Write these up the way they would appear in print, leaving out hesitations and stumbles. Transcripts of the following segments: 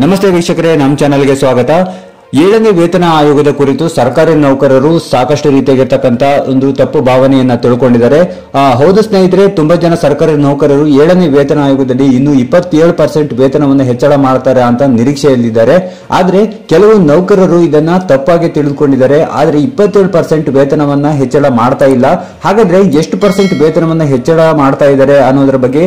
ನಮಸ್ತೆ ವೀಕ್ಷಕರೇ, ನಮ್ಮ ಚಾನೆಲ್ಗೆ ಸ್ವಾಗತ. 7ನೇ ವೇತನ ಆಯೋಗದ ಕುರಿತು ಸರ್ಕಾರಿ ನೌಕರರು ಸಾಕಷ್ಟು ರೀತಿಯಾಗಿರ್ತಕ್ಕಂಥ ಒಂದು ತಪ್ಪು ಭಾವನೆಯನ್ನ ತಿಳ್ಕೊಂಡಿದ್ದಾರೆ. ಹೌದು ಸ್ನೇಹಿತರೆ, ತುಂಬಾ ಜನ ಸರ್ಕಾರಿ ನೌಕರರು 7ನೇ ವೇತನ ಆಯೋಗದಲ್ಲಿ ಇನ್ನು 27% ವೇತನವನ್ನು ಹೆಚ್ಚಳ ಮಾಡ್ತಾರೆ ಅಂತ ನಿರೀಕ್ಷೆಯಲ್ಲಿದ್ದಾರೆ. ಆದ್ರೆ ಕೆಲವು ನೌಕರರು ಇದನ್ನ ತಪ್ಪಾಗಿ ತಿಳಿದುಕೊಂಡಿದ್ದಾರೆ. ಆದ್ರೆ 27% ವೇತನವನ್ನ ಹೆಚ್ಚಳ ಮಾಡ್ತಾ ಇಲ್ಲ. ಹಾಗಾದ್ರೆ ಎಷ್ಟು ಪರ್ಸೆಂಟ್ ವೇತನವನ್ನ ಹೆಚ್ಚಳ ಮಾಡ್ತಾ ಇದ್ದಾರೆ ಅನ್ನೋದ್ರ ಬಗ್ಗೆ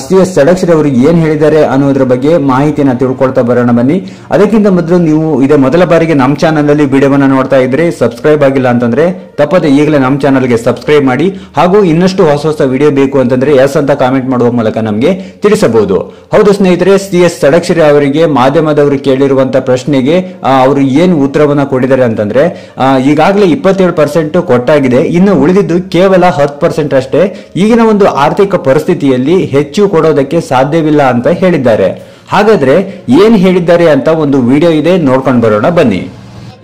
CS ಷಡಕ್ಷರಿ ಅವರು ಏನ್ ಹೇಳಿದ್ದಾರೆ ಅನ್ನೋದ್ರ ಬಗ್ಗೆ ಮಾಹಿತಿಯನ್ನ ತಿಳ್ಕೊಳ್ತಾ ಬರೋಣ ಬನ್ನಿ. ಅದಕ್ಕಿಂತ ಮೊದಲು ನೀವು ಇದೇ ಮೊದಲ ಬಾರಿಗೆ ನಮ್ಮ ಚಾನಲ್ ಅಲ್ಲಿ ವಿಡಿಯೋವನ್ನ ನೋಡ್ತಾ ಇದ್ರೆ, ಸಬ್ಸ್ಕ್ರೈಬ್ ಆಗಿಲ್ಲ ಅಂತಂದ್ರೆ ತಪ್ಪದೆ ಈಗಲೇ ನಮ್ಮ ಚಾನಲ್ಗೆ ಸಬ್ಸ್ಕ್ರೈಬ್ ಮಾಡಿ. ಹಾಗೂ ಇನ್ನಷ್ಟು ಹೊಸ ವಿಡಿಯೋ ಬೇಕು ಅಂತಂದ್ರೆ ಎಸ್ ಅಂತ ಕಾಮೆಂಟ್ ಮಾಡುವ ಮೂಲಕ ನಮಗೆ ತಿಳಿಸಬಹುದು. ಹೌದು ಸ್ನೇಹಿತರೆ, CS ಷಡಕ್ಷರಿ ಅವರಿಗೆ ಮಾಧ್ಯಮದವರು ಕೇಳಿರುವಂತಹ ಪ್ರಶ್ನೆಗೆ ಅವರು ಏನು ಉತ್ತರವನ್ನ ಕೊಟ್ಟಿದ್ದಾರೆ ಅಂತಂದ್ರೆ, ಈಗಾಗಲೇ 27% ಕೊಟ್ಟಾಗಿದೆ, ಇನ್ನು ಉಳಿದಿದ್ದು ಕೇವಲ 10% ಅಷ್ಟೇ. ಈಗಿನ ಒಂದು ಆರ್ಥಿಕ ಪರಿಸ್ಥಿತಿಯಲ್ಲಿ ಹೆಚ್ಚು ಕೊಡೋದಕ್ಕೆ ಸಾಧ್ಯವಿಲ್ಲ ಅಂತ ಹೇಳಿದ್ದಾರೆ. ಹಾಗಾದ್ರೆ ಏನ್ ಹೇಳಿದ್ದಾರೆ ಅಂತ ಒಂದು ವಿಡಿಯೋ ಇದೆ, ನೋಡ್ಕೊಂಡು ಬರೋಣ ಬನ್ನಿ.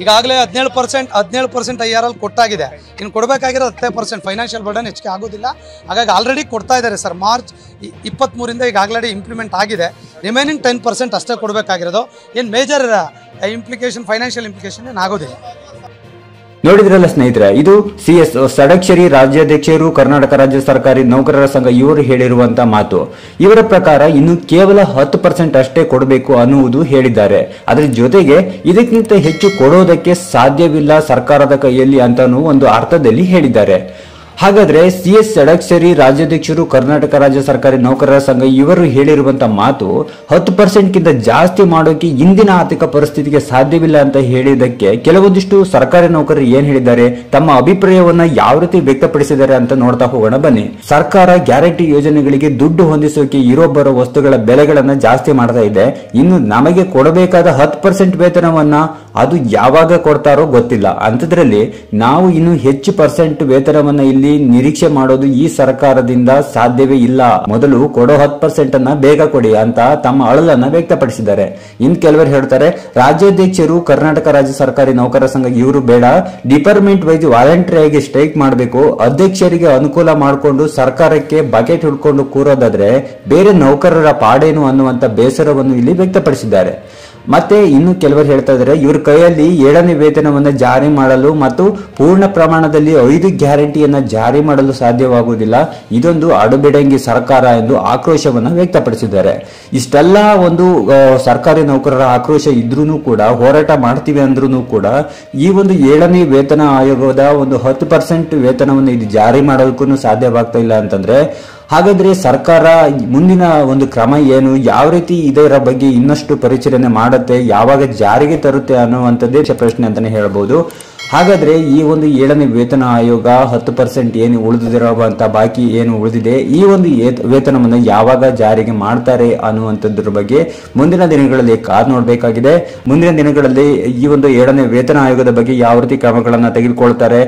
ಈಗಾಗಲೇ 17% IRL ಕೊಟ್ಟಾಗಿದೆ. ಇನ್ನು ಕೊಡಬೇಕಾಗಿರೋ 10% ಫೈನಾನ್ಷಿಯಲ್ ಬರ್ಡನ್ ಹೆಚ್ಚಿಗೆ ಆಗೋದಿಲ್ಲ. ಹಾಗಾಗಿ ಆಲ್ರೆಡಿ ಕೊಡ್ತಾ ಇದ್ದಾರೆ ಸರ್. ಮಾರ್ಚ್ 23ರಿಂದ ಈಗಾಗಲೇ ಇಂಪ್ಲಿಮೆಂಟ್ ಆಗಿದೆ. ರಿಮೈನಿಂಗ್ 10% ಅಷ್ಟೇ ಕೊಡಬೇಕಾಗಿರೋದು. ಏನು ಮೇಜರ್ ಇಂಪ್ಲಿಕೇಶನ್, ಫೈನಾನ್ಷಿಯಲ್ ಇಂಪ್ಲಿಕೇಶನ್ ಏನು ಆಗೋದಿಲ್ಲ. ನೋಡಿದ್ರಲ್ಲ ಸ್ನೇಹಿತರೆ, ಇದು CS ಷಡಕ್ಷರಿ ರಾಜ್ಯಾಧ್ಯಕ್ಷರು, ಕರ್ನಾಟಕ ರಾಜ್ಯ ಸರ್ಕಾರಿ ನೌಕರರ ಸಂಘ ಇವರು ಹೇಳಿರುವಂತಹ ಮಾತು. ಇವರ ಪ್ರಕಾರ ಇನ್ನು ಕೇವಲ 10% ಅಷ್ಟೇ ಕೊಡಬೇಕು ಅನ್ನುವುದು ಹೇಳಿದ್ದಾರೆ. ಅದರ ಜೊತೆಗೆ ಇದಕ್ಕಿಂತ ಹೆಚ್ಚು ಕೊಡೋದಕ್ಕೆ ಸಾಧ್ಯವಿಲ್ಲ ಸರ್ಕಾರದ ಕೈಯಲ್ಲಿ ಅಂತಾನು ಒಂದು ಅರ್ಥದಲ್ಲಿ ಹೇಳಿದ್ದಾರೆ. ಹಾಗಾದ್ರೆ CS ಷಡಕ್ಷರಿ ರಾಜ್ಯಾಧ್ಯಕ್ಷರು, ಕರ್ನಾಟಕ ರಾಜ್ಯ ಸರ್ಕಾರಿ ನೌಕರರ ಸಂಘ ಇವರು ಹೇಳಿರುವಂತಹ ಮಾತು 10% ಗಿಂತ ಜಾಸ್ತಿ ಮಾಡೋಕೆ ಇಂದಿನ ಆರ್ಥಿಕ ಪರಿಸ್ಥಿತಿಗೆ ಸಾಧ್ಯವಿಲ್ಲ ಅಂತ ಹೇಳಿದಕ್ಕೆ ಕೆಲವೊಂದಿಷ್ಟು ಸರ್ಕಾರಿ ನೌಕರರು ಏನ್ ಹೇಳಿದ್ದಾರೆ, ತಮ್ಮ ಅಭಿಪ್ರಾಯವನ್ನ ಯಾವ ರೀತಿ ವ್ಯಕ್ತಪಡಿಸಿದ್ದಾರೆ ಅಂತ ನೋಡ್ತಾ ಹೋಗೋಣ ಬನ್ನಿ. ಸರ್ಕಾರ ಗ್ಯಾರಂಟಿ ಯೋಜನೆಗಳಿಗೆ ದುಡ್ಡು ಹೊಂದಿಸೋಕೆ ಇರೋ ಬರೋ ವಸ್ತುಗಳ ಬೆಲೆಗಳನ್ನ ಜಾಸ್ತಿ ಮಾಡ್ತಾ ಇದೆ. ಇನ್ನು ನಮಗೆ ಕೊಡಬೇಕಾದ 10% ವೇತನವನ್ನ ಅದು ಯಾವಾಗ ಕೊಡ್ತಾರೋ ಗೊತ್ತಿಲ್ಲ. ಅಂತದ್ರಲ್ಲಿ ನಾವು ಇನ್ನು ಹೆಚ್ಚು ಪರ್ಸೆಂಟ್ ವೇತನವನ್ನ ಇಲ್ಲಿ ನಿರೀಕ್ಷೆ ಮಾಡೋದು ಈ ಸರ್ಕಾರದಿಂದ ಸಾಧ್ಯವೇ ಇಲ್ಲ. ಮೊದಲು ಕೊಡೋ 10% ಅನ್ನ ಬೇಗ ಕೊಡಿ ಅಂತ ತಮ್ಮ ಅಳಲನ್ನ ವ್ಯಕ್ತಪಡಿಸಿದ್ದಾರೆ. ಇನ್ ಕೆಲವರು ಹೇಳ್ತಾರೆ, ರಾಜ್ಯಾಧ್ಯಕ್ಷರು, ಕರ್ನಾಟಕ ರಾಜ್ಯ ಸರ್ಕಾರಿ ನೌಕರರ ಸಂಘ ಇವರು ಬೇಡ, ಡಿಪಾರ್ಟ್ಮೆಂಟ್ ವೈಸ್ ವಾಲಂಟರಿ ಆಗಿ ಸ್ಟ್ರೈಕ್ ಮಾಡಬೇಕು, ಅಧ್ಯಕ್ಷರಿಗೆ ಅನುಕೂಲ ಮಾಡಿಕೊಂಡು ಸರ್ಕಾರಕ್ಕೆ ಬಕೆಟ್ ಹಿಡ್ಕೊಂಡು ಕೂರೋದಾದ್ರೆ ಬೇರೆ ನೌಕರರ ಪಾಡೇನು ಅನ್ನುವಂತ ಬೇಸರವನ್ನು ಇಲ್ಲಿ ವ್ಯಕ್ತಪಡಿಸಿದ್ದಾರೆ. ಮತ್ತೆ ಇನ್ನು ಕೆಲವರು ಹೇಳ್ತಾ ಇದ್ದಾರೆ, ಇವ್ರ ಕೈಯಲ್ಲಿ 7ನೇ ವೇತನವನ್ನ ಜಾರಿ ಮಾಡಲು ಮತ್ತು ಪೂರ್ಣ ಪ್ರಮಾಣದಲ್ಲಿ 5 ಗ್ಯಾರಂಟಿಯನ್ನ ಜಾರಿ ಮಾಡಲು ಸಾಧ್ಯವಾಗುವುದಿಲ್ಲ. ಇದೊಂದು ಅಡುಬಿಡಂಗಿ ಸರ್ಕಾರ ಎಂದು ಆಕ್ರೋಶವನ್ನ ವ್ಯಕ್ತಪಡಿಸಿದ್ದಾರೆ. ಇಷ್ಟೆಲ್ಲ ಒಂದು ಸರ್ಕಾರಿ ನೌಕರರ ಆಕ್ರೋಶ ಇದ್ರೂ ಕೂಡ, ಹೋರಾಟ ಮಾಡ್ತೀವಿ ಅಂದ್ರೂ ಕೂಡ ಈ ಒಂದು 7ನೇ ವೇತನ ಆಯೋಗದ ಒಂದು 10% ವೇತನವನ್ನು ಇದು ಜಾರಿ ಮಾಡೋದಕ್ಕೂ ಸಾಧ್ಯವಾಗ್ತಾ ಇಲ್ಲ ಅಂತಂದ್ರೆ, ಹಾಗಾದ್ರೆ ಸರ್ಕಾರ ಮುಂದಿನ ಒಂದು ಕ್ರಮ ಏನು, ಯಾವ ರೀತಿ ಇದರ ಬಗ್ಗೆ ಇನ್ನಷ್ಟು ಪರಿಶೀಲನೆ ಮಾಡುತ್ತೆ, ಯಾವಾಗ ಜಾರಿಗೆ ತರುತ್ತೆ ಅನ್ನುವಂಥದ್ದೇ ಪ್ರಶ್ನೆ ಅಂತಾನೆ ಹೇಳ್ಬೋದು. ಹಾಗಾದ್ರೆ ಈ ಒಂದು 7ನೇ ವೇತನ ಆಯೋಗ 10% ಏನು ಉಳಿದಿರುವಂತ ಬಾಕಿ ಏನು ಉಳಿದಿದೆ, ಈ ಒಂದು ವೇತನವನ್ನು ಯಾವಾಗ ಜಾರಿಗೆ ಮಾಡ್ತಾರೆ ಅನ್ನುವಂಥದ್ರ ಬಗ್ಗೆ ಮುಂದಿನ ದಿನಗಳಲ್ಲಿ ಕಾದು ನೋಡಬೇಕಾಗಿದೆ. ಮುಂದಿನ ದಿನಗಳಲ್ಲಿ ಈ ಒಂದು 7ನೇ ವೇತನ ಆಯೋಗದ ಬಗ್ಗೆ ಯಾವ ರೀತಿ ಕ್ರಮಗಳನ್ನ ತೆಗೆದುಕೊಳ್ತಾರೆ,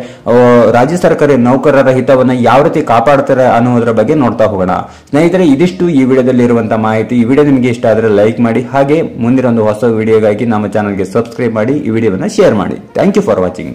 ರಾಜ್ಯ ಸರ್ಕಾರಿ ನೌಕರರ ಹಿತವನ್ನ ಯಾವ ರೀತಿ ಕಾಪಾಡ್ತಾರೆ ಅನ್ನೋದ್ರ ಬಗ್ಗೆ ನೋಡ್ತಾ ಹೋಗೋಣ. ಸ್ನೇಹಿತರೆ, ಇದಿಷ್ಟು ಈ ವಿಡಿಯೋದಲ್ಲಿ ಇರುವಂತಹ ಮಾಹಿತಿ. ಈ ವಿಡಿಯೋ ನಿಮಗೆ ಇಷ್ಟ ಆದರೆ ಲೈಕ್ ಮಾಡಿ, ಹಾಗೆ ಮುಂದಿನ ಒಂದು ಹೊಸ ವಿಡಿಯೋಗಾಗಿ ನಮ್ಮ ಚಾನಲ್ಗೆ ಸಬ್ಸ್ಕ್ರೈಬ್ ಮಾಡಿ, ಈ ವಿಡಿಯೋವನ್ನ ಶೇರ್ ಮಾಡಿ. Thank you for watching.